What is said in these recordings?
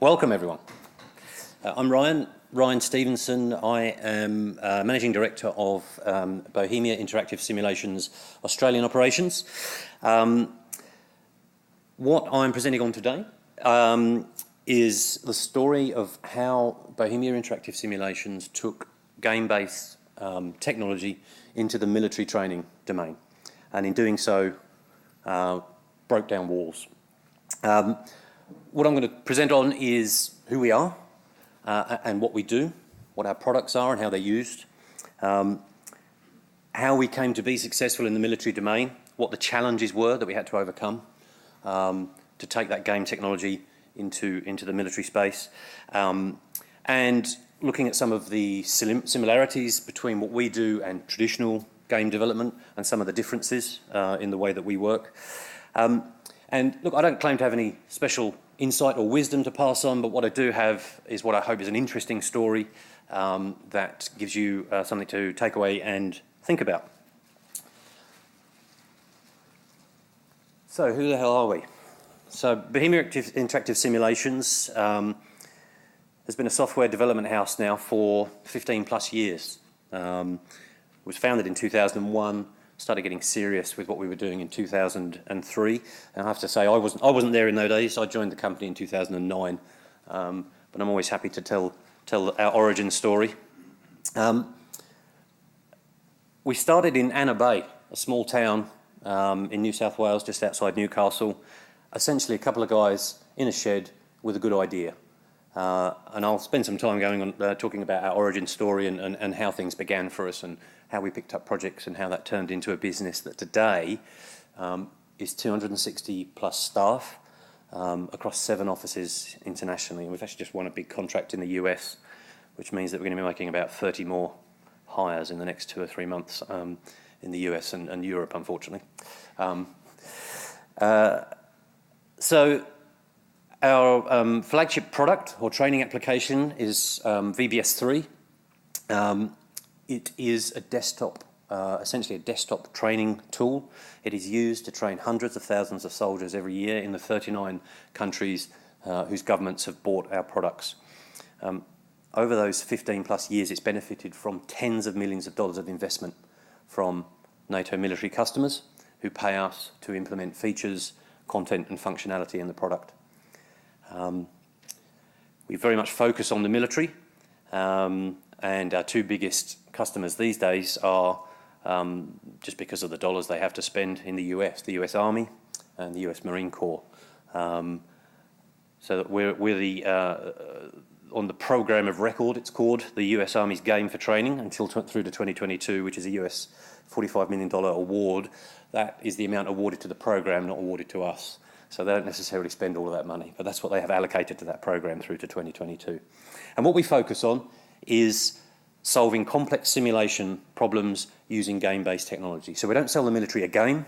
Welcome everyone. I'm Ryan Stephenson. I am Managing Director of Bohemia Interactive Simulations Australian operations. What I'm presenting on today is the story of how Bohemia Interactive Simulations took game-based technology into the military training domain, and in doing so broke down walls. What I'm going to present on is who we are and what we do, what our products are and how they're used, how we came to be successful in the military domain, what the challenges were that we had to overcome to take that game technology into the military space, and looking at some of the similarities between what we do and traditional game development and some of the differences in the way that we work. And look, I don't claim to have any special insight or wisdom to pass on, but what I do have is what I hope is an interesting story that gives you something to take away and think about. So who the hell are we? So Bohemia Interactive Simulations has been a software development house now for 15 plus years. It was founded in 2001. Started getting serious with what we were doing in 2003, and I have to say I wasn't there in those days. I joined the company in 2009, but I'm always happy to tell our origin story. We started in Anna Bay, a small town in New South Wales, just outside Newcastle. Essentially, a couple of guys in a shed with a good idea, and I'll spend some time going on talking about our origin story and how things began for us and how we picked up projects and how that turned into a business that today is 260 plus staff across 7 offices internationally. And we've actually just won a big contract in the US, which means that we're going to be making about 30 more hires in the next 2 or 3 months in the US and Europe, unfortunately. So our flagship product or training application is VBS3. It is a desktop, essentially a desktop training tool. It is used to train hundreds of thousands of soldiers every year in the 39 countries whose governments have bought our products. Over those 15 plus years, it's benefited from tens of millions of dollars of investment from NATO military customers who pay us to implement features, content and functionality in the product. We very much focus on the military, and our 2 biggest customers these days are, just because of the dollars they have to spend in the US Army and the US Marine Corps. So that we're the, on the program of record, it's called, the US Army's Game for Training until through to 2022, which is a US $45 million award. That is the amount awarded to the program, not awarded to us. So they don't necessarily spend all of that money, but that's what they have allocated to that program through to 2022. And what we focus on is solving complex simulation problems using game-based technology. So we don't sell the military a game,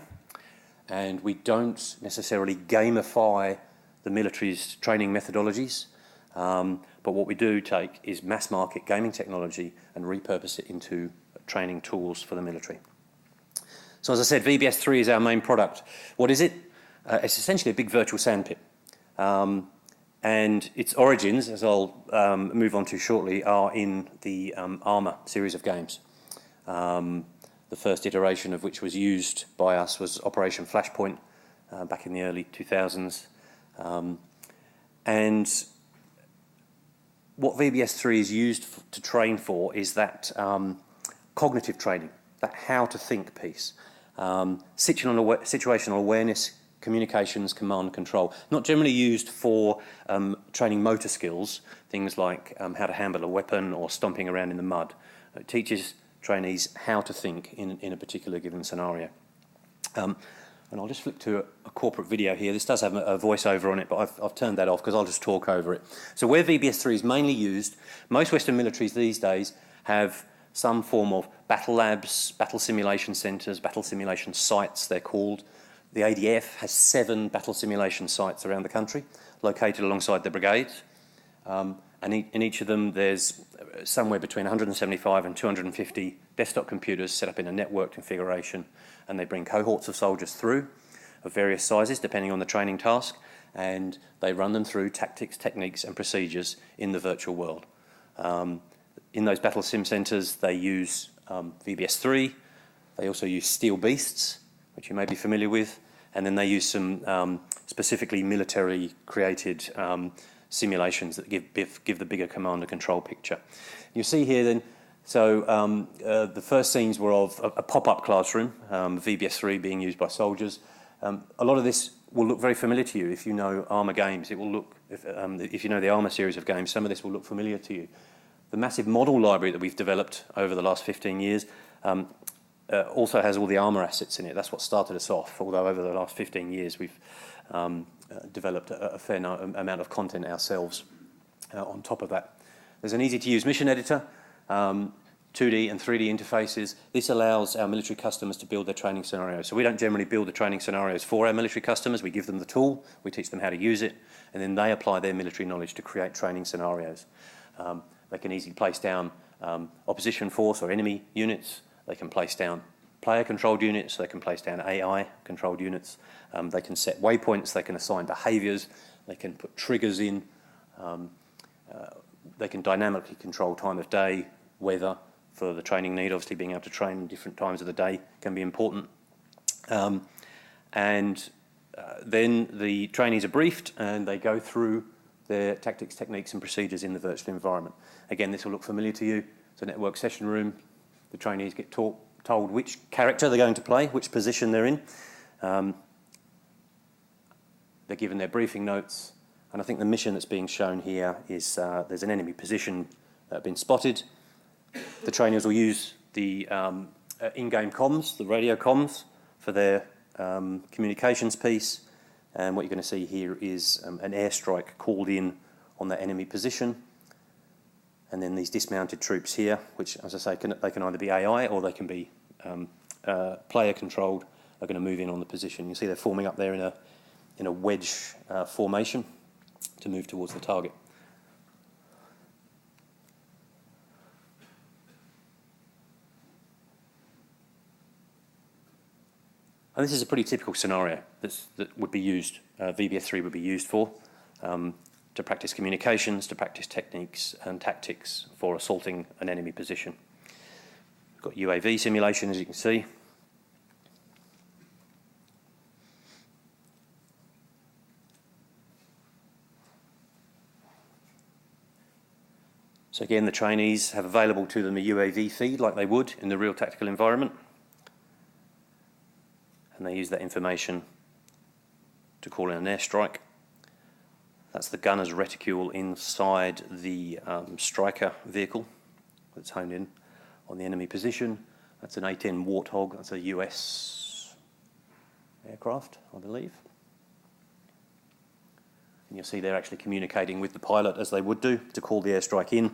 and we don't necessarily gamify the military's training methodologies, but what we do take is mass-market gaming technology and repurpose it into training tools for the military. So as I said, VBS3 is our main product. What is it? It's essentially a big virtual sandpit. And its origins, as I'll move on to shortly, are in the Armour series of games. The first iteration of which was used by us was Operation Flashpoint back in the early 2000s. And what VBS3 is used to train for is that cognitive training, that how to think piece. Situational awareness, communications, command, control. Not generally used for training motor skills, things like how to handle a weapon or stomping around in the mud. It teaches trainees how to think in a particular given scenario. And I'll just flip to a corporate video here. This does have a voiceover on it, but I've turned that off because I'll just talk over it. So where VBS3 is mainly used, most Western militaries these days have some form of battle labs, battle simulation centres, battle simulation sites they're called. The ADF has 7 battle simulation sites around the country, located alongside the brigades. And in each of them, there's somewhere between 175 and 250 desktop computers set up in a network configuration, and they bring cohorts of soldiers through of various sizes, depending on the training task, and they run them through tactics, techniques, and procedures in the virtual world. In those battle sim centres, they use VBS3. They also use Steel Beasts, which you may be familiar with, and then they use some specifically military-created simulations that give the bigger command and control picture. You see here then, so the first scenes were of a pop-up classroom, VBS3 being used by soldiers. A lot of this will look very familiar to you if you know Armour games. It will look, if you know the Armour series of games, some of this will look familiar to you. The massive model library that we've developed over the last 15 years also has all the Armour assets in it. That's what started us off, although over the last 15 years we've developed a fair amount of content ourselves on top of that. There's an easy-to-use mission editor, 2D and 3D interfaces. This allows our military customers to build their training scenarios. So we don't generally build the training scenarios for our military customers. We give them the tool, we teach them how to use it, and then they apply their military knowledge to create training scenarios. They can easily place down opposition force or enemy units. They can place down player-controlled units. They can place down AI-controlled units. They can set waypoints. They can assign behaviours. They can put triggers in. They can dynamically control time of day, weather for the training need. Obviously, being able to train in different times of the day can be important. Then the trainees are briefed and they go through their tactics, techniques and procedures in the virtual environment. Again, this will look familiar to you. It's a network session room. The trainees get told which character they're going to play, which position they're in. They're given their briefing notes. And I think the mission that's being shown here is there's an enemy position been spotted. The trainees will use the in-game comms, the radio comms, for their communications piece. And what you're going to see here is an airstrike called in on that enemy position. And then these dismounted troops here, which, as I say, they can either be AI or they can be player-controlled, are going to move in on the position. You see they're forming up there in a wedge formation to move towards the target. And this is a pretty typical scenario that would be used, VBS3 would be used for, to practice communications, to practice techniques and tactics for assaulting an enemy position. We've got UAV simulation, as you can see. So again, the trainees have available to them a UAV feed like they would in the real tactical environment. And they use that information to call in an airstrike. That's the gunner's reticule inside the striker vehicle that's honed in on the enemy position. That's an A-10 Warthog. That's a US aircraft, I believe. And you'll see they're actually communicating with the pilot, as they would do, to call the airstrike in.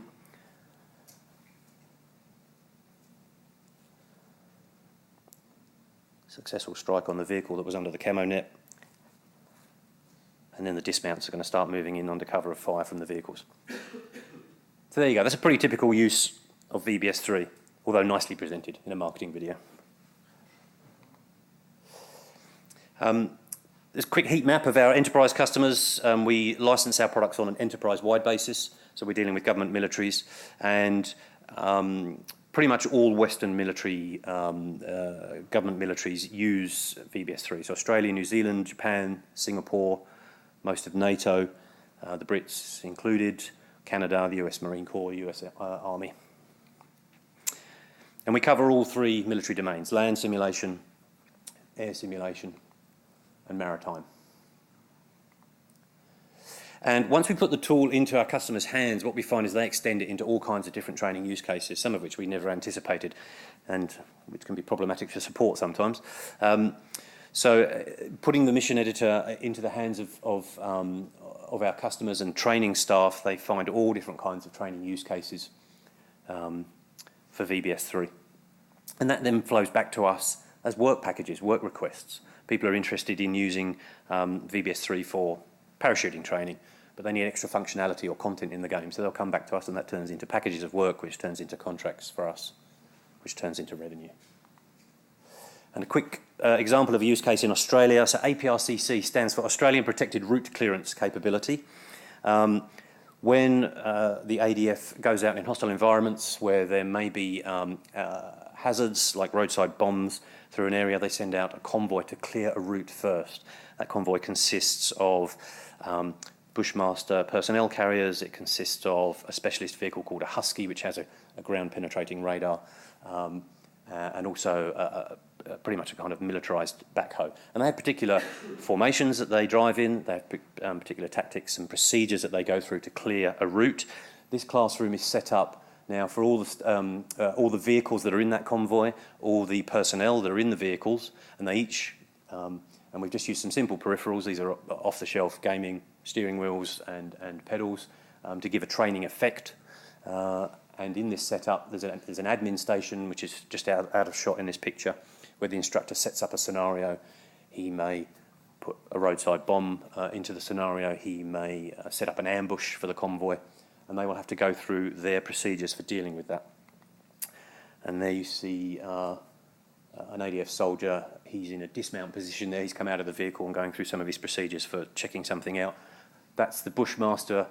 Successful strike on the vehicle that was under the camo net. And then the dismounts are going to start moving in under cover of fire from the vehicles. So there you go. That's a pretty typical use of VBS3, although nicely presented in a marketing video. There's a quick heat map of our enterprise customers. We license our products on an enterprise-wide basis, so we're dealing with government militaries, and pretty much all Western military, government militaries use VBS3. So Australia, New Zealand, Japan, Singapore, most of NATO, the Brits included, Canada, the US Marine Corps, US Army. And we cover all three military domains: land simulation, air simulation, and maritime. And once we put the tool into our customers' hands, what we find is they extend it into all kinds of different training use cases, some of which we never anticipated, and which can be problematic for support sometimes. So putting the mission editor into the hands of our customers and training staff, they find all different kinds of training use cases for VBS3. And that then flows back to us as work packages, work requests. People are interested in using VBS3 for parachuting training, but they need extra functionality or content in the game, so they'll come back to us, and that turns into packages of work, which turns into contracts for us, which turns into revenue. And a quick example of a use case in Australia. So APRCC stands for Australian Protected Route Clearance Capability. When the ADF goes out in hostile environments where there may be hazards like roadside bombs through an area, they send out a convoy to clear a route first. That convoy consists of Bushmaster personnel carriers. It consists of a specialist vehicle called a Husky, which has a ground-penetrating radar, and also pretty much a kind of militarised backhoe. And they have particular formations that they drive in. They have particular tactics and procedures that they go through to clear a route. This classroom is set up now for all the vehicles that are in that convoy, all the personnel that are in the vehicles, and they each, and we've just used some simple peripherals. These are off-the-shelf gaming steering wheels and pedals to give a training effect. And in this setup, there's an admin station, which is just out of shot in this picture, where the instructor sets up a scenario. He may put a roadside bomb into the scenario. He may set up an ambush for the convoy, and they will have to go through their procedures for dealing with that. And there you see an ADF soldier. He's in a dismount position there. He's come out of the vehicle and going through some of his procedures for checking something out. That's the Bushmaster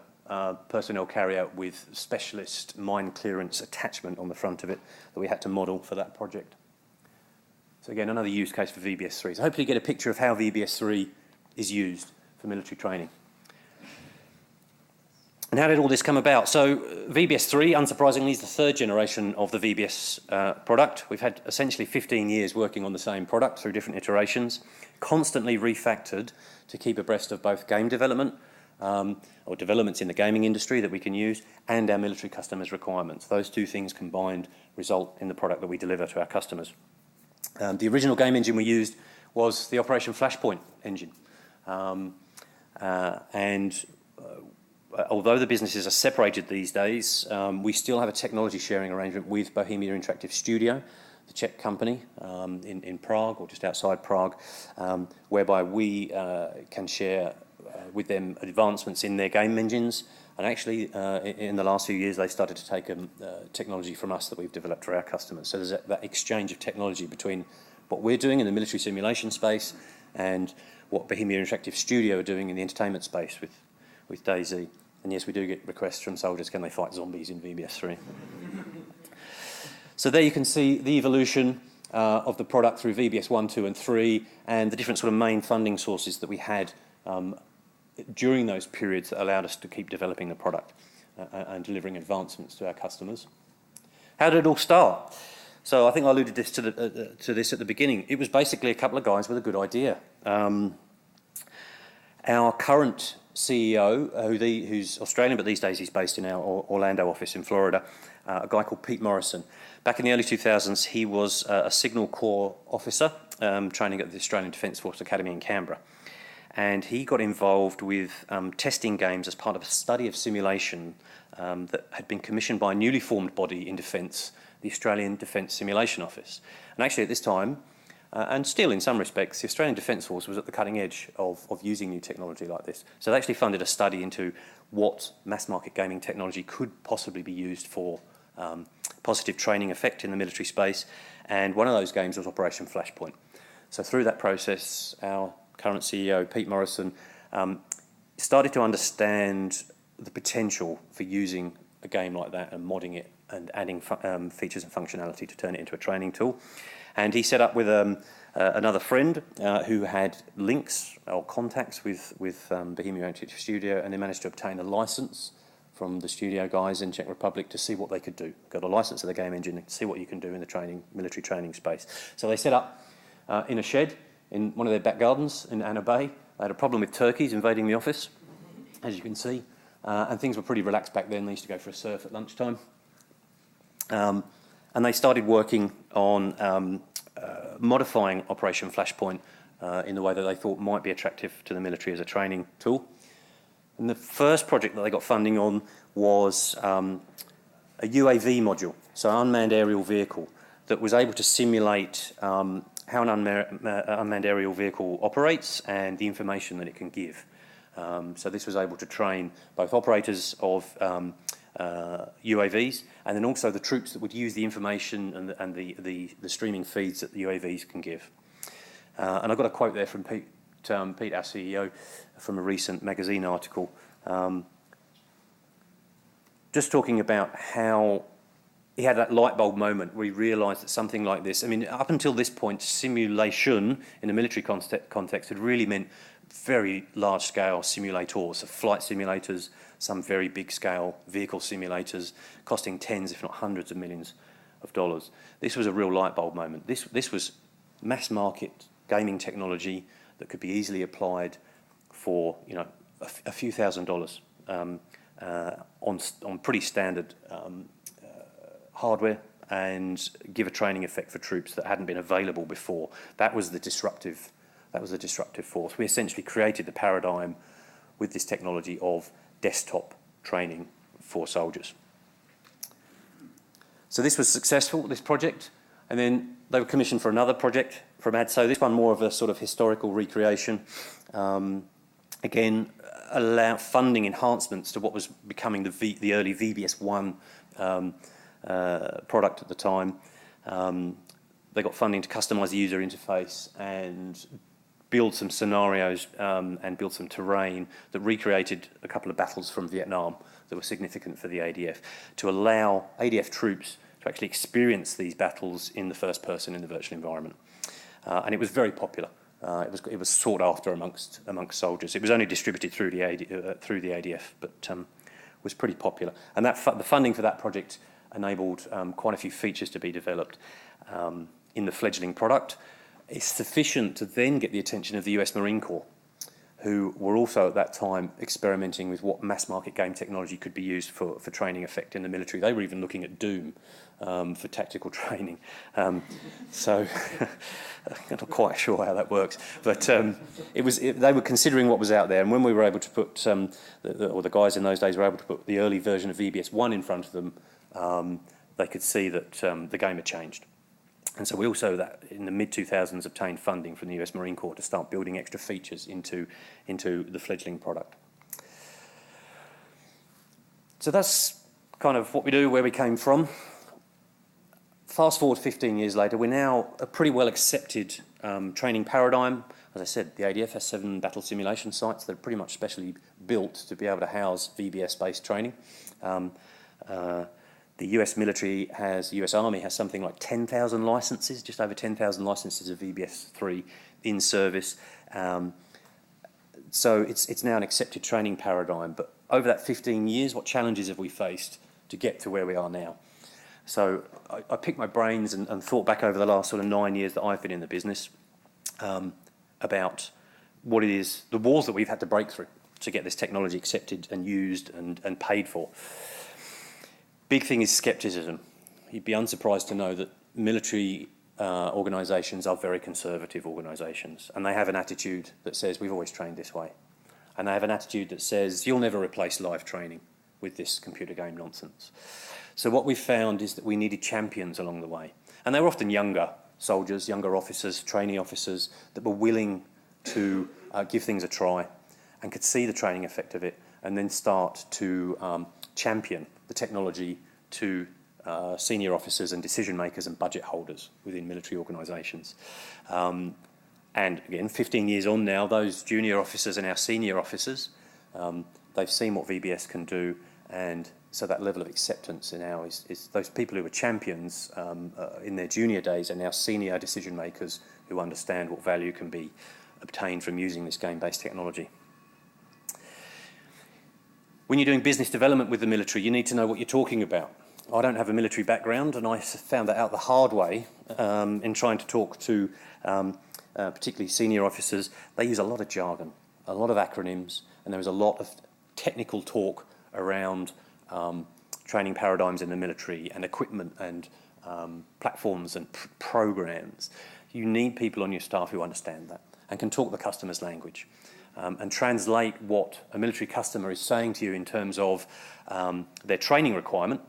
personnel carrier with specialist mine clearance attachment on the front of it that we had to model for that project. So again, another use case for VBS3. So hopefully you get a picture of how VBS3 is used for military training. And how did all this come about? So VBS3, unsurprisingly, is the third generation of the VBS product. We've had essentially 15 years working on the same product through different iterations, constantly refactored to keep abreast of both game development, or developments in the gaming industry that we can use, and our military customers' requirements. Those two things combined result in the product that we deliver to our customers. The original game engine we used was the Operation Flashpoint engine. Although the businesses are separated these days, we still have a technology sharing arrangement with Bohemia Interactive Studio, the Czech company in Prague, or just outside Prague, whereby we can share with them advancements in their game engines. And actually, in the last few years, they started to take technology from us that we've developed for our customers. So there's that exchange of technology between what we're doing in the military simulation space and what Bohemia Interactive Studio are doing in the entertainment space with DayZ. And yes, we do get requests from soldiers, can they fight zombies in VBS3? So there you can see the evolution of the product through VBS 1, 2 and 3, and the different sort of main funding sources that we had during those periods that allowed us to keep developing the product and delivering advancements to our customers. How did it all start? So I think I alluded to this at the beginning. It was basically a couple of guys with a good idea. Our current CEO, who's Australian, but these days he's based in our Orlando office in Florida, a guy called Pete Morrison. Back in the early 2000s, he was a Signal Corps officer training at the Australian Defence Force Academy in Canberra. And he got involved with testing games as part of a study of simulation that had been commissioned by a newly formed body in defence, the Australian Defence Simulation Office. And actually at this time, and still in some respects, the Australian Defence Force was at the cutting edge of using new technology like this. So they actually funded a study into what mass market gaming technology could possibly be used for positive training effect in the military space. And one of those games was Operation Flashpoint. So through that process, our current CEO, Pete Morrison, started to understand the potential for using a game like that and modding it and adding features and functionality to turn it into a training tool. And he set up with another friend who had links or contacts with Bohemia Interactive Studio, and they managed to obtain a license from the studio guys in Czech Republic to see what they could do. Got a license of the game engine to see what you can do in the military training space. So they set up in a shed in one of their back gardens in Anna Bay. They had a problem with turkeys invading the office, as you can see, and things were pretty relaxed back then. They used to go for a surf at lunchtime. And they started working on modifying Operation Flashpoint in the way that they thought might be attractive to the military as a training tool. And the first project that they got funding on was a UAV module, so an unmanned aerial vehicle, that was able to simulate how an unmanned aerial vehicle operates and the information that it can give. So this was able to train both operators of UAVs, and then also the troops that would use the information and the streaming feeds that the UAVs can give. And I've got a quote there from Pete, our CEO, from a recent magazine article, just talking about how he had that light bulb moment where he realised that something like this, I mean, up until this point, simulation in the military context had really meant very large-scale simulators, so flight simulators, some very big-scale vehicle simulators, costing tens, if not hundreds of millions of dollars. This was a real light bulb moment. This was mass-market gaming technology that could be easily applied for, you know, a few $1,000s on pretty standard hardware, and give a training effect for troops that hadn't been available before. That was the disruptive force. We essentially created the paradigm with this technology of desktop training for soldiers. So this was successful, this project, and then they were commissioned for another project from ADSO. This one more of a sort of historical recreation. Again, allow funding enhancements to what was becoming the early VBS1 product at the time. They got funding to customize the user interface and build some scenarios and build some terrain that recreated a couple of battles from Vietnam that were significant for the ADF, to allow ADF troops to actually experience these battles in the first person in the virtual environment. And it was very popular. It was sought after amongst soldiers. It was only distributed through the ADF, but was pretty popular. And the funding for that project enabled quite a few features to be developed in the fledgling product. It's sufficient to then get the attention of the US Marine Corps, who were also at that time experimenting with what mass market game technology could be used for training effect in the military. They were even looking at Doom for tactical training. So I'm not quite sure how that works, but they were considering what was out there. And when we were able to put, the guys in those days were able to put the early version of VBS1 in front of them, they could see that the game had changed. And so we also, in the mid-2000s, obtained funding from the US Marine Corps to start building extra features into the fledgling product. So that's kind of what we do, where we came from. Fast forward 15 years later, we're now a pretty well accepted training paradigm. As I said, the ADF has 7 battle simulation sites that are pretty much specially built to be able to house VBS-based training. The US military US Army has something like 10,000 licenses, just over 10,000 licenses of VBS3 in service. So it's now an accepted training paradigm. But over that 15 years, what challenges have we faced to get to where we are now? So I picked my brains and thought back over the last sort of 9 years that I've been in the business about what it is, the walls that we've had to break through to get this technology accepted and used and paid for. Big thing is skepticism. You'd be unsurprised to know that military organisations are very conservative organisations, and they have an attitude that says we've always trained this way, and they have an attitude that says you'll never replace live training with this computer game nonsense. So what we've found is that we needed champions along the way, and they were often younger soldiers, younger officers, trainee officers that were willing to give things a try and could see the training effect of it, and then start to champion the technology to senior officers and decision makers and budget holders within military organisations. And again, 15 years on now, those junior officers and our senior officers, they've seen what VBS can do, and so that level of acceptance now is those people who were champions in their junior days are now senior decision makers who understand what value can be obtained from using this game-based technology. When you're doing business development with the military, you need to know what you're talking about. I don't have a military background, and I found that out the hard way in trying to talk to particularly senior officers. They use a lot of jargon, a lot of acronyms, and there was a lot of technical talk around training paradigms in the military and equipment and platforms and programs. You need people on your staff who understand that and can talk the customer's language. And translate what a military customer is saying to you in terms of their training requirement.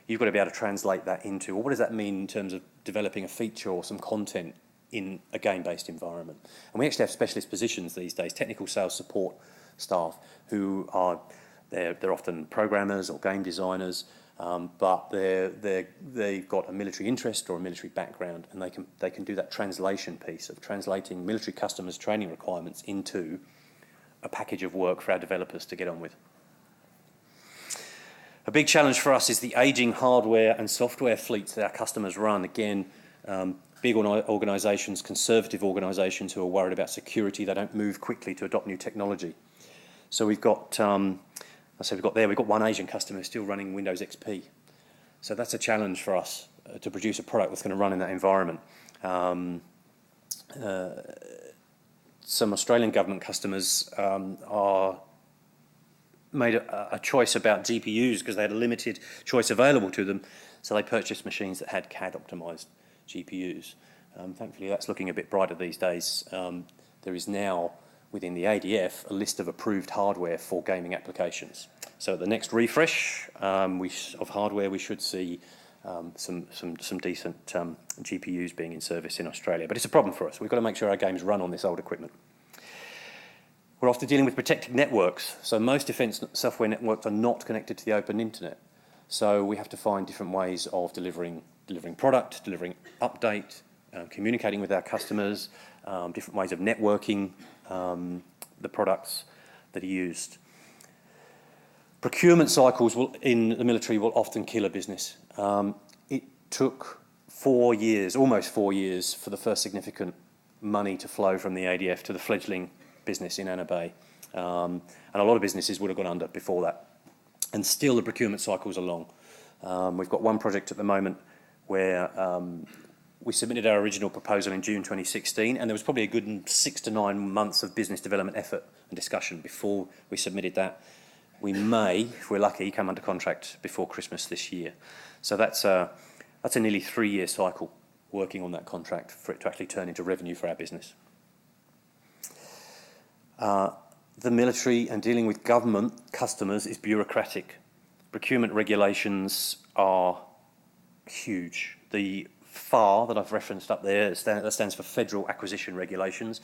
You've got to be able to translate that into, well, what does that mean in terms of developing a feature or some content in a game-based environment? And we actually have specialist positions these days, technical sales support staff, who are They're often programmers or game designers, but they've got a military interest or a military background, and they can do that translation piece of translating military customers' training requirements into a package of work for our developers to get on with. A big challenge for us is the aging hardware and software fleets that our customers run. Again, big organisations, conservative organisations who are worried about security, they don't move quickly to adopt new technology. So we've got, we've got one Asian customer still running Windows XP. So that's a challenge for us to produce a product that's going to run in that environment. Some Australian government customers made a choice about GPUs because they had a limited choice available to them, so they purchased machines that had CAD optimised GPUs. Thankfully that's looking a bit brighter these days. There is now within the ADF a list of approved hardware for gaming applications. So at the next refresh of hardware we should see some decent GPUs being in service in Australia. But it's a problem for us. We've got to make sure our games run on this old equipment. We're often dealing with protected networks. So most defence software networks are not connected to the open internet. So we have to find different ways of delivering product, delivering update, communicating with our customers, different ways of networking the products that are used. Procurement cycles in the military will often kill a business. It took 4 years, almost 4 years, for the first significant money to flow from the ADF to the fledgling business in Anna Bay. And a lot of businesses would have gone under before that. And still the procurement cycles are long. We've got one project at the moment where we submitted our original proposal in June 2016, and there was probably a good 6 to 9 months of business development effort and discussion before we submitted that. We may, if we're lucky, come under contract before Christmas this year. So that's a nearly 3-year cycle working on that contract for it to actually turn into revenue for our business. The military and dealing with government customers is bureaucratic. Procurement regulations are huge. The FAR that I've referenced up there, that stands for Federal Acquisition Regulations.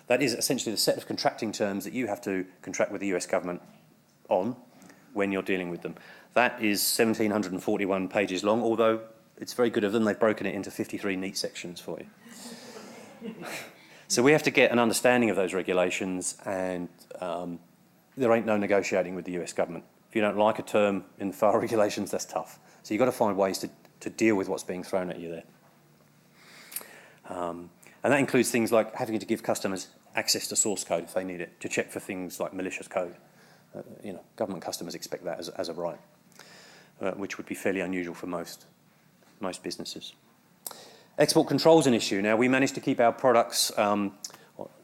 That is essentially the set of contracting terms that you have to contract with the US government on when you're dealing with them. That is 1,741 pages long, although it's very good of them. They've broken it into 53 neat sections for you. So we have to get an understanding of those regulations, and there ain't no negotiating with the US government. If you don't like a term in the FAR regulations, that's tough. So you've got to find ways to deal with what's being thrown at you there. And that includes things like having to give customers access to source code if they need it, to check for things like malicious code. Government customers expect that as a right, which would be fairly unusual for most businesses. Export control is an issue. Now, we managed to keep our products, let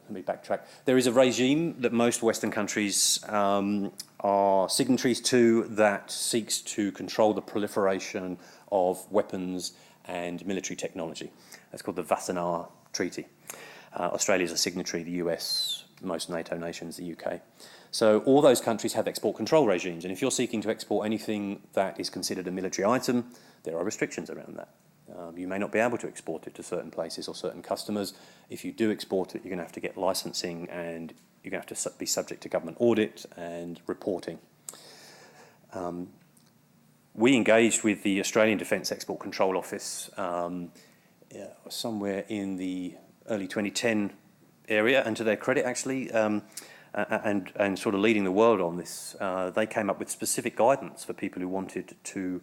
me backtrack. There is a regime that most Western countries are signatories to that seeks to control the proliferation of weapons and military technology. That's called the Wassenaar Treaty. Australia is a signatory, the US, most NATO nations, the UK. So all those countries have export control regimes, and if you're seeking to export anything that is considered a military item, there are restrictions around that. You may not be able to export it to certain places or certain customers. If you do export it, you're going to have to get licensing, and you're going to have to be subject to government audit and reporting. We engaged with the Australian Defence Export Control Office somewhere in the early 2010 area, and to their credit, actually, and sort of leading the world on this, they came up with specific guidance for people who wanted to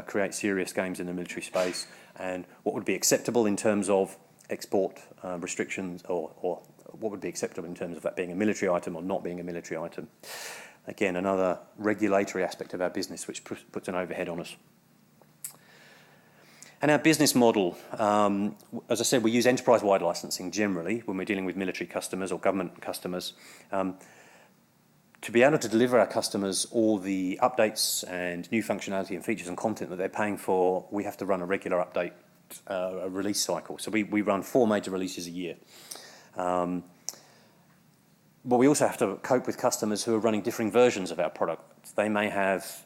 create serious games in the military space, and what would be acceptable in terms of export restrictions, or what would be acceptable in terms of that being a military item or not being a military item. Again, another regulatory aspect of our business which puts an overhead on us. And our business model, as I said, we use enterprise-wide licensing generally when we're dealing with military customers or government customers. To be able to deliver our customers all the updates and new functionality and features and content that they're paying for, we have to run a regular update, a release cycle. So we run 4 major releases a year. But we also have to cope with customers who are running differing versions of our product. They may have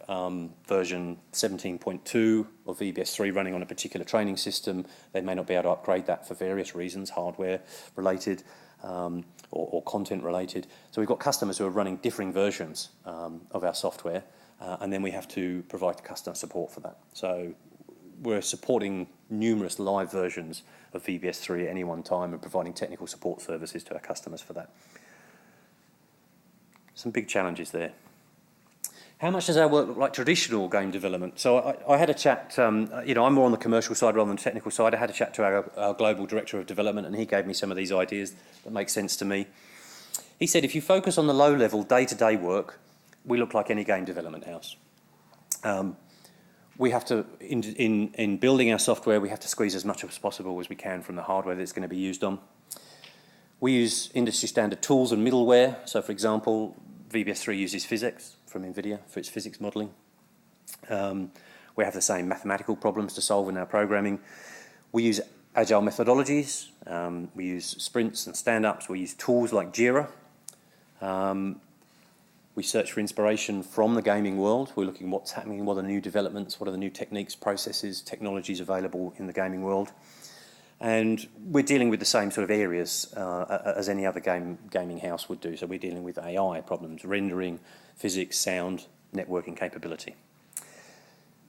version 17.2 of VBS3 running on a particular training system. They may not be able to upgrade that for various reasons, hardware related or content related. So we've got customers who are running differing versions of our software, and then we have to provide customer support for that. So we're supporting numerous live versions of VBS3 at any one time and providing technical support services to our customers for that. Some big challenges there. How much does our work look like traditional game development? So I had a chat, you know, I'm more on the commercial side rather than the technical side. I had a chat to our global director of development, and he gave me some of these ideas that make sense to me. He said, if you focus on the low-level, day-to-day work, we look like any game development house. We have to, in building our software, we have to squeeze as much as possible as we can from the hardware that it's going to be used on. We use industry-standard tools and middleware. So, for example, VBS3 uses physics from NVIDIA for its physics modelling. We have the same mathematical problems to solve in our programming. We use agile methodologies. We use sprints and stand-ups. We use tools like Jira. We search for inspiration from the gaming world. We're looking at what's happening, what are the new developments, what are the new techniques, processes, technologies available in the gaming world. And we're dealing with the same sort of areas as any other gaming house would do. So we're dealing with AI problems, rendering, physics, sound, networking capability.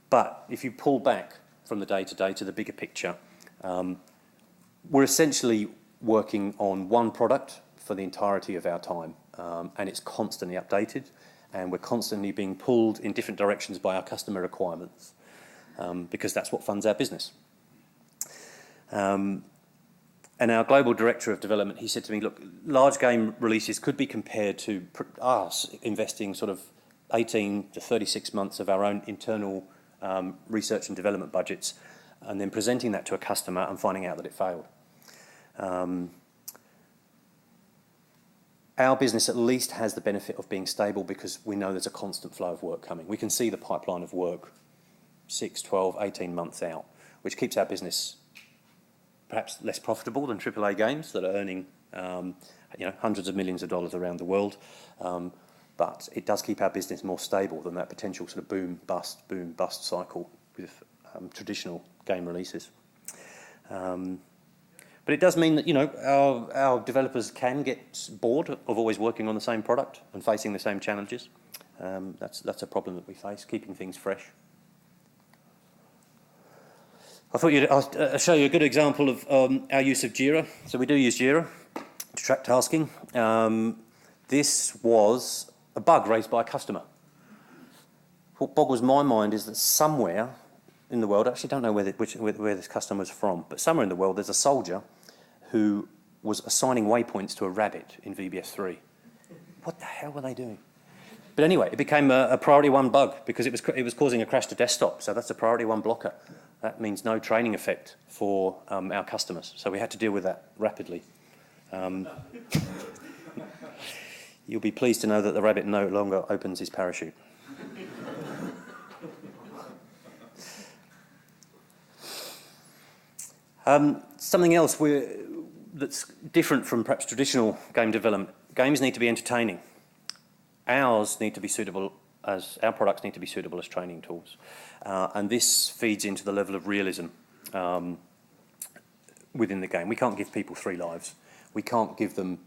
But if you pull back from the day-to-day to the bigger picture, we're essentially working on one product for the entirety of our time, and it's constantly updated, and we're constantly being pulled in different directions by our customer requirements, because that's what funds our business. And our global director of development, he said to me, look, large game releases could be compared to us investing sort of 18 to 36 months of our own internal research and development budgets, and then presenting that to a customer and finding out that it failed. Our business at least has the benefit of being stable because we know there's a constant flow of work coming. We can see the pipeline of work 6, 12, 18 months out, which keeps our business perhaps less profitable than AAA games that are earning hundreds of millions of dollars around the world. But it does keep our business more stable than that potential sort of boom, bust cycle with traditional game releases. But it does mean that, you know, our developers can get bored of always working on the same product and facing the same challenges. That's a problem that we face, keeping things fresh. I thought I'll show you a good example of our use of Jira. So we do use Jira to track tasking. This was a bug raised by a customer. What boggles my mind is that somewhere in the world, I actually don't know where this customer was from, but somewhere in the world there's a soldier who was assigning waypoints to a rabbit in VBS3. What the hell were they doing? But anyway, it became a priority 1 bug because it was causing a crash to desktop. So that's a priority 1 blocker. That means no training effect for our customers. So we had to deal with that rapidly. You'll be pleased to know that the rabbit no longer opens his parachute. Something else that's different from perhaps traditional game development. Games need to be entertaining. Our products need to be suitable as training tools. And this feeds into the level of realism within the game. We can't give people 3 lives. We can't give them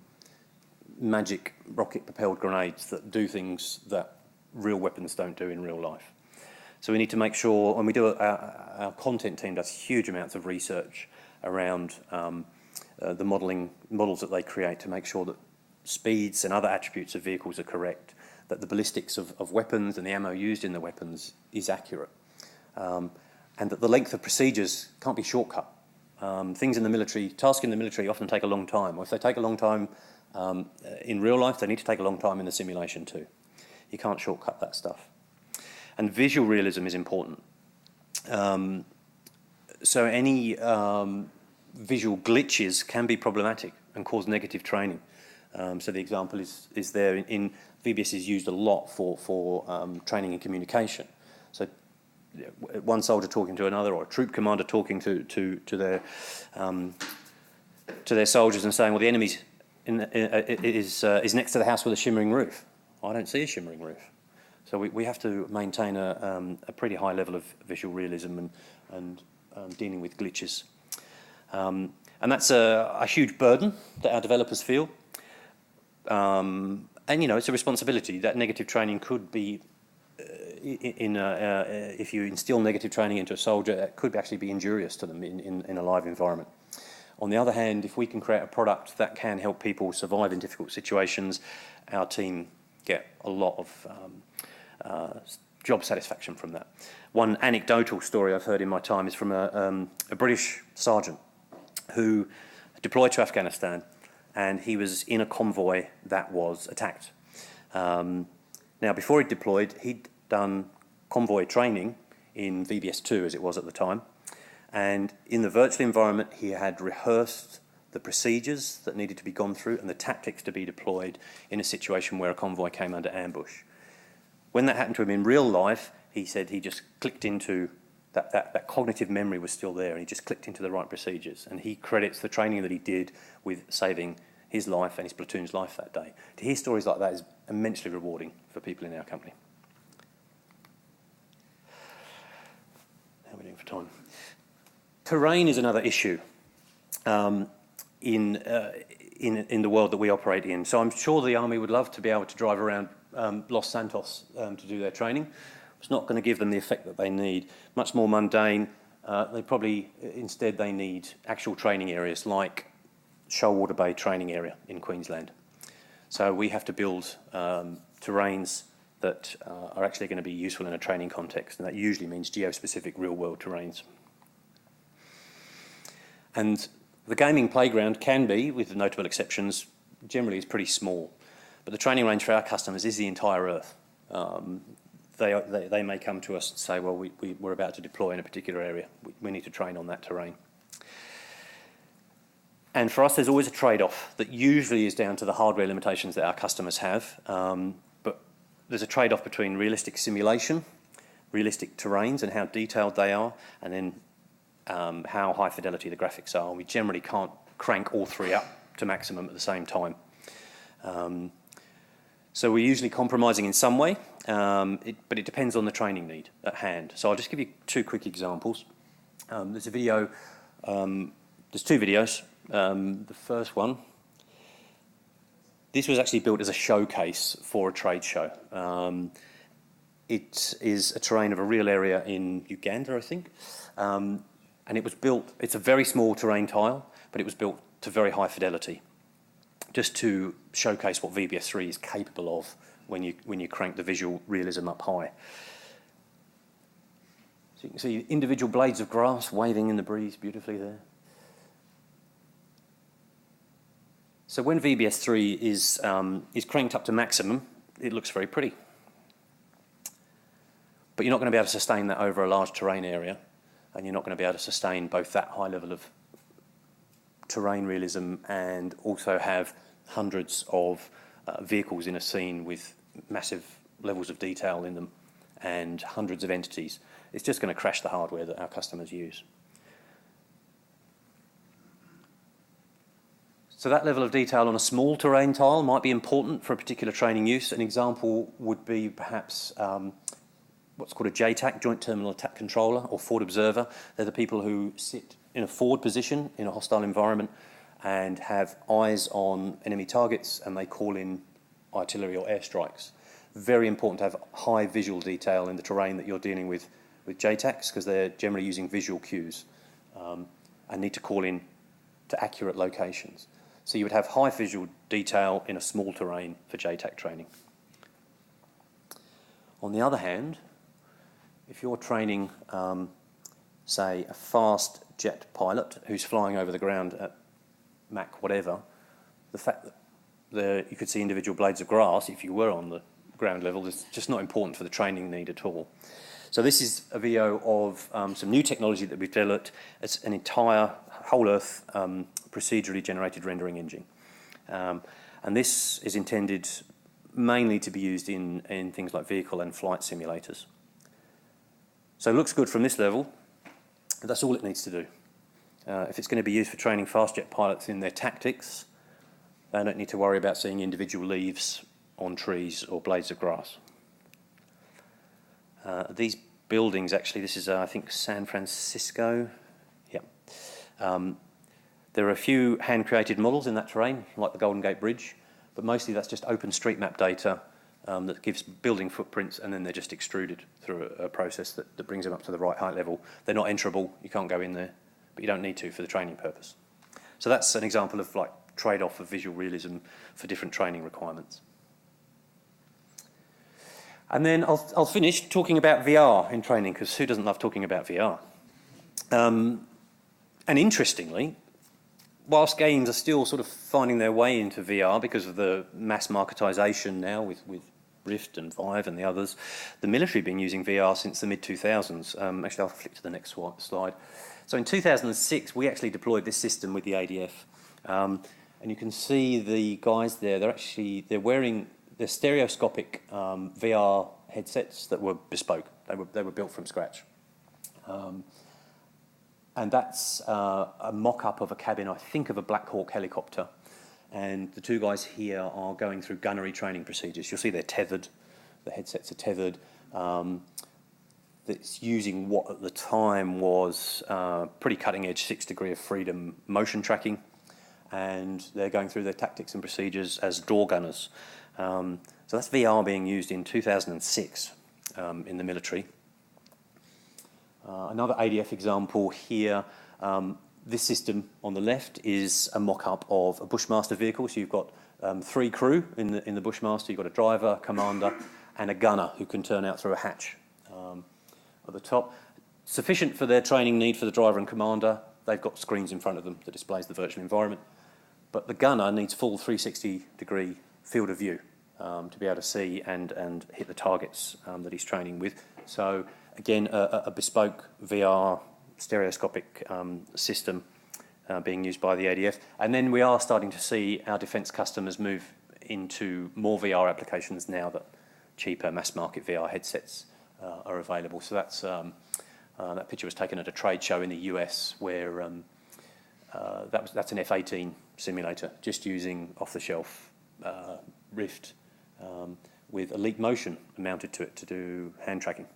magic rocket-propelled grenades that do things that real weapons don't do in real life. So we need to make sure, and we do, our content team does huge amounts of research around the models that they create to make sure that speeds and other attributes of vehicles are correct, that the ballistics of weapons and the ammo used in the weapons is accurate, and that the length of procedures can't be shortcut. Things in the military, tasks in the military often take a long time, or if they take a long time in real life, they need to take a long time in the simulation too. You can't shortcut that stuff. And visual realism is important. So any visual glitches can be problematic and cause negative training. So the example is there in VBS is used a lot for training and communication. So one soldier talking to another, or a troop commander talking to their soldiers and saying, well, the enemy's is next to the house with a shimmering roof. I don't see a shimmering roof. So we have to maintain a pretty high level of visual realism and dealing with glitches. And that's a huge burden that our developers feel. And, you know, it's a responsibility. That negative training could be, if you instill negative training into a soldier, it could actually be injurious to them in a live environment. On the other hand, if we can create a product that can help people survive in difficult situations, our team get a lot of job satisfaction from that. One anecdotal story I've heard in my time is from a British sergeant who deployed to Afghanistan, and he was in a convoy that was attacked. Now, before he deployed, he'd done convoy training in VBS2, as it was at the time, and in the virtual environment, he had rehearsed the procedures that needed to be gone through and the tactics to be deployed in a situation where a convoy came under ambush. When that happened to him in real life, he said he just clicked into that cognitive memory was still there, and he just clicked into the right procedures. And he credits the training that he did with saving his life and his platoon's life that day. To hear stories like that is immensely rewarding for people in our company. How are we doing for time? Terrain is another issue in the world that we operate in. So I'm sure the Army would love to be able to drive around Los Santos to do their training. It's not going to give them the effect that they need. Much more mundane. Instead they need actual training areas like Shoalwater Bay training area in Queensland. So we have to build terrains that are actually going to be useful in a training context, and that usually means geo-specific real-world terrains. And the gaming playground can be, with notable exceptions, generally is pretty small. But the training range for our customers is the entire Earth. They may come to us and say, well, we're about to deploy in a particular area. We need to train on that terrain. And for us, there's always a trade-off that usually is down to the hardware limitations that our customers have. But there's a trade-off between realistic simulation, realistic terrains and how detailed they are, and then how high fidelity the graphics are. We generally can't crank all three up to maximum at the same time. So we're usually compromising in some way, but it depends on the training need at hand. So I'll just give you two quick examples. There's a video, there's two videos. The first one, this was actually built as a showcase for a trade show. It is a terrain of a real area in Uganda, I think. And it was built, it's a very small terrain tile, but it was built to very high fidelity, just to showcase what VBS3 is capable of when you crank the visual realism up high. So you can see individual blades of grass waving in the breeze beautifully there. So when VBS3 is cranked up to maximum, it looks very pretty. But you're not going to be able to sustain that over a large terrain area, and you're not going to be able to sustain both that high level of terrain realism and also have hundreds of vehicles in a scene with massive levels of detail in them and hundreds of entities. It's just going to crash the hardware that our customers use. So that level of detail on a small terrain tile might be important for a particular training use. An example would be perhaps what's called a JTAC, Joint Terminal Attack Controller, or forward observer. They're the people who sit in a forward position in a hostile environment and have eyes on enemy targets, and they call in artillery or airstrikes. Very important to have high visual detail in the terrain that you're dealing with JTACs, because they're generally using visual cues and need to call in to accurate locations. So you would have high visual detail in a small terrain for JTAC training. On the other hand, if you're training, say, a fast jet pilot who's flying over the ground at Mach whatever, the fact that you could see individual blades of grass if you were on the ground level is just not important for the training need at all. So this is a video of some new technology that we've developed. It's an entire whole Earth procedurally generated rendering engine. And this is intended mainly to be used in things like vehicle and flight simulators. So it looks good from this level. That's all it needs to do. If it's going to be used for training fast jet pilots in their tactics, They don't need to worry about seeing individual leaves on trees or blades of grass. These buildings, actually, this is, I think, San Francisco. Yeah. There are a few hand-created models in that terrain, like the Golden Gate Bridge, but mostly that's just OpenStreetMap data that gives building footprints, and then they're just extruded through a process that brings them up to the right height level. They're not enterable, you can't go in there, but you don't need to for the training purpose. So that's an example of like trade-off of visual realism for different training requirements. And then I'll finish talking about VR in training, because who doesn't love talking about VR? And interestingly, whilst games are still sort of finding their way into VR because of the mass marketisation now with Rift and Vive and the others, the military have been using VR since the mid-2000s. Actually, I'll flick to the next slide. So in 2006, we actually deployed this system with the ADF. And you can see the guys there, they're wearing the stereoscopic VR headsets that were bespoke. They were built from scratch. And that's a mock-up of a cabin, I think, of a Black Hawk helicopter. And the two guys here are going through gunnery training procedures. You'll see they're tethered. The headsets are tethered. That's using what at the time was pretty cutting-edge 6 degree of freedom motion tracking. And they're going through their tactics and procedures as door gunners. So that's VR being used in 2006 in the military. Another ADF example here, this system on the left is a mock-up of a Bushmaster vehicle. So you've got 3 crew in the Bushmaster. You've got a driver, commander, and a gunner who can turn out through a hatch at the top. Sufficient for their training need for the driver and commander. They've got screens in front of them that displays the virtual environment. But the gunner needs full 360-degree field of view to be able to see and hit the targets that he's training with. So again, a bespoke VR stereoscopic system being used by the ADF. And then we are starting to see our defence customers move into more VR applications now that cheaper mass market VR headsets are available. So that's that picture was taken at a trade show in the US where that's an F-18 simulator, just using off-the-shelf Rift with a Leap Motion mounted to it to do hand tracking.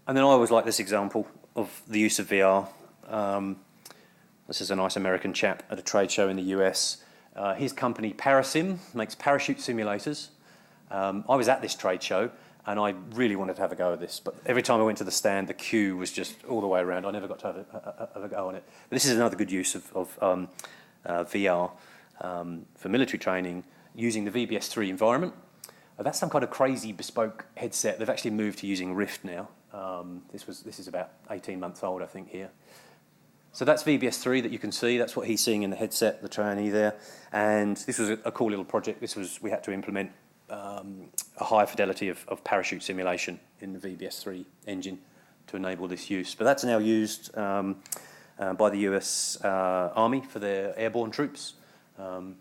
And then I always like this example of the use of VR. This is a nice American chap at a trade show in the US. His company, BISim, makes parachute simulators. I was at this trade show, and I really wanted to have a go at this, but every time I went to the stand, the queue was just all the way around. I never got to have a go on it. But this is another good use of VR for military training, using the VBS3 environment. That's some kind of crazy bespoke headset. They've actually moved to using Rift now. This is about 18 months old, I think, here. So that's VBS3 that you can see. That's what he's seeing in the headset, the trainee there. And this was a cool little project. We had to implement a high fidelity of parachute simulation in the VBS3 engine to enable this use. But that's now used by the US Army for their airborne troops. And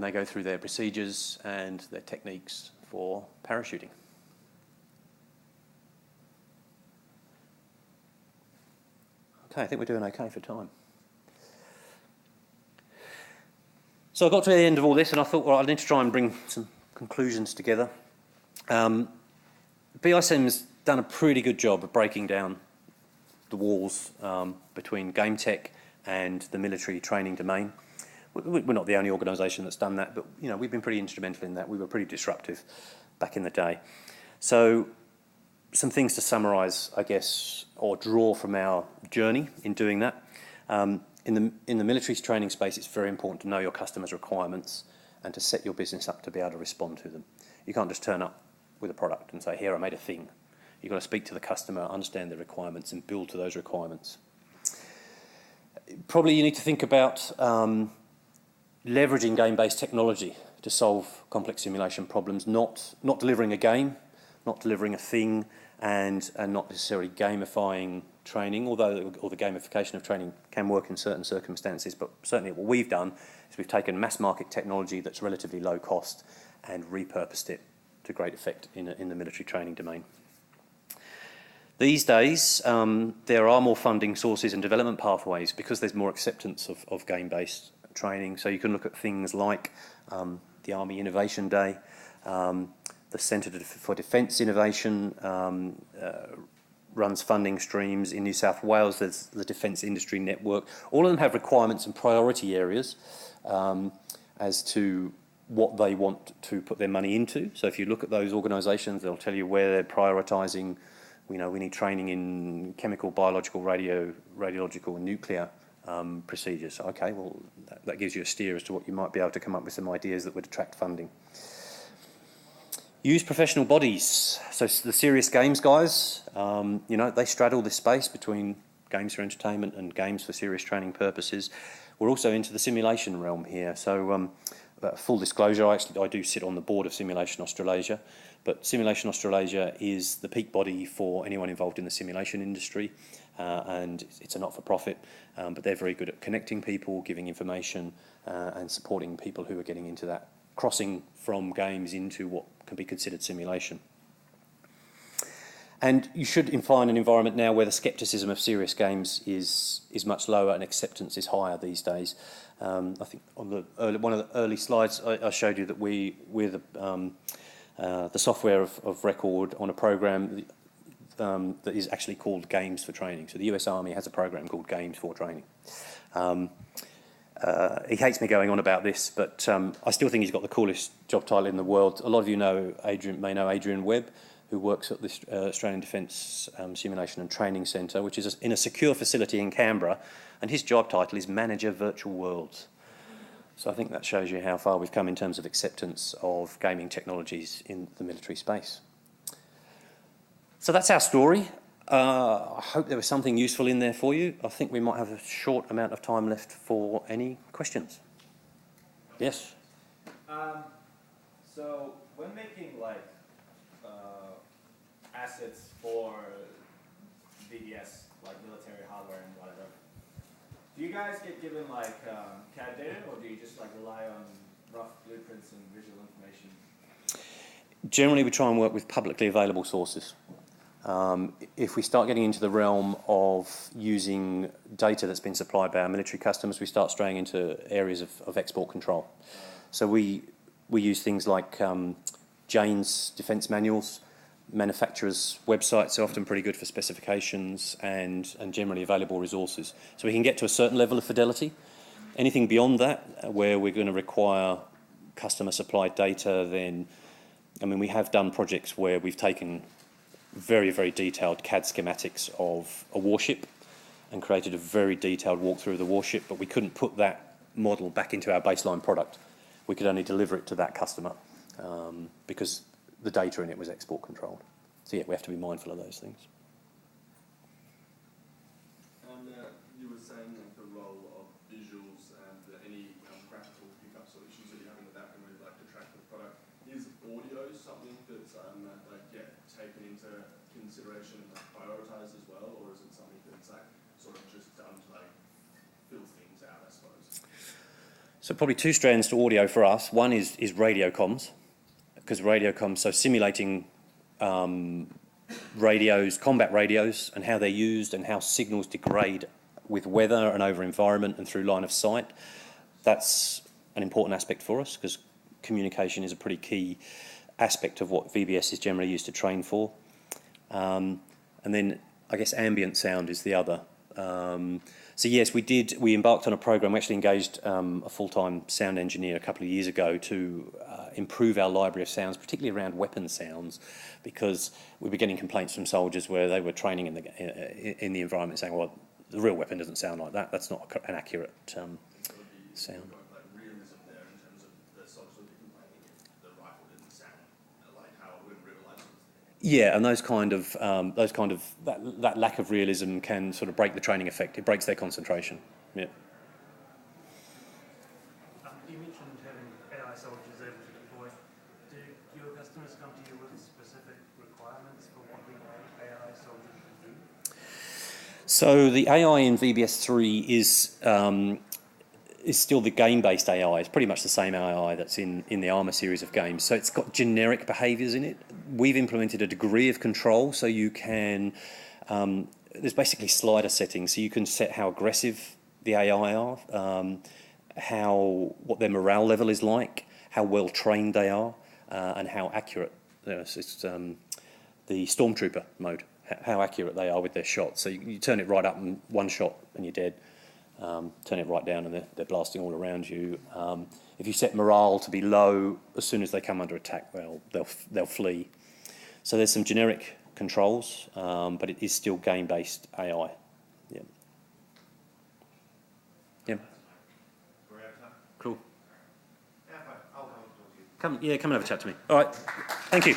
they go through their procedures and their techniques for parachuting. Okay, I think we're doing okay for time. So I got to the end of all this and I thought, well, I need to try and bring some conclusions together. BISim's done a pretty good job of breaking down the walls between game tech and the military training domain. We're not the only organisation that's done that, but we've been pretty instrumental in that. We were pretty disruptive back in the day. So some things to summarise, I guess, or draw from our journey in doing that. In the military's training space, it's very important to know your customers' requirements and to set your business up to be able to respond to them. You can't just turn up with a product and say, here, I made a thing. You've got to speak to the customer, understand their requirements, and build to those requirements. Probably you need to think about leveraging game-based technology to solve complex simulation problems, not delivering a game, not delivering a thing, and not necessarily gamifying training, although the gamification of training can work in certain circumstances. But certainly what we've done is we've taken mass market technology that's relatively low cost and repurposed it to great effect in the military training domain. These days, there are more funding sources and development pathways because there's more acceptance of game-based training. So you can look at things like the Army Innovation Day, the Centre for Defence Innovation runs funding streams in New South Wales. There's the Defence Industry Network. All of them have requirements and priority areas as to what they want to put their money into. So if you look at those organisations, they'll tell you where they're prioritising. We need training in chemical, biological, radiological and nuclear procedures. Okay, well, that gives you a steer as to what you might be able to come up with some ideas that would attract funding. Use professional bodies. So the serious games guys, they straddle this space between games for entertainment and games for serious training purposes. We're also into the simulation realm here. So full disclosure, I do sit on the board of Simulation Australasia, but Simulation Australasia is the peak body for anyone involved in the simulation industry, and it's a not-for-profit, but they're very good at connecting people, giving information, and supporting people who are getting into that, crossing from games into what can be considered simulation. And you should find an environment now where the scepticism of serious games is much lower and acceptance is higher these days. I think on one of the early slides I showed you that we're the software of record on a program that is actually called Games for Training. So the US Army has a program called Games for Training. He hates me going on about this, but I still think he's got the coolest job title in the world. A lot of you may know Adrian Webb, who works at the Australian Defence Simulation and Training Centre, which is in a secure facility in Canberra, and his job title is Manager Virtual Worlds. So I think that shows you how far we've come in terms of acceptance of gaming technologies in the military space. So that's our story. I hope there was something useful in there for you. I think we might have a short amount of time left for any questions. Yes? So when making assets for VBS, like military hardware and whatever, do you guys get given CAD data, or do you just rely on rough blueprints and visual information? Generally, we try and work with publicly available sources. If we start getting into the realm of using data that's been supplied by our military customers, we start straying into areas of export control. So we use things like Jane's defence manuals. Manufacturers' websites are often pretty good for specifications and generally available resources. So we can get to a certain level of fidelity. Anything beyond that, where we're going to require customer supplied data, then, we have done projects where we've taken very, very detailed CAD schematics of a warship and created a very detailed walkthrough of the warship, but we couldn't put that model back into our baseline product. We could only deliver it to that customer because the data in it was export controlled. So yeah, we have to be mindful of those things. And you were saying the role of visuals and any graphical pickup solutions that you're having with that can really detract the product. Is audio something that's get taken into consideration and prioritised as well, or is it something that's sort of just done to fill things out, I suppose? So probably two strands to audio for us. One is radio comms, because radio comms, so simulating radios, combat radios, and how they're used and how signals degrade with weather and over environment and through line of sight. That's an important aspect for us because communication is a pretty key aspect of what VBS is generally used to train for. And then I guess ambient sound is the other. So yes, we embarked on a program. We actually engaged a full-time sound engineer a couple of years ago to improve our library of sounds, particularly around weapon sounds, because we were getting complaints from soldiers where they were training in the environment saying, well, the real weapon doesn't sound like that. That's not an accurate sound. Realism there in terms of the soldiers would be complaining if the rifle didn't sound how it would in real life. Yeah, and that lack of realism can sort of break the training effect. It breaks their concentration. Yeah. You mentioned having AI soldiers able to deploy. Do your customers come to you with specific requirements for what the AI soldier can do? So the AI in VBS3 is is still the game-based AI. It's pretty much the same AI that's in the Armour series of games. So it's got generic behaviours in it. We've implemented a degree of control, so you can, there's basically slider settings, so you can set how aggressive the AI are, what their morale level is like, how well trained they are, and how accurate. It's the Stormtrooper mode, how accurate they are with their shots. So you turn it right up and one shot and you're dead. Turn it right down and they're blasting all around you. If you set morale to be low, as soon as they come under attack, they'll flee. So there's some generic controls, but it is still game-based AI. Yeah. Yeah. We're out of time. Cool. Yeah, fine. I'll come and talk to you. Come and have a chat to me. All right. Thank you.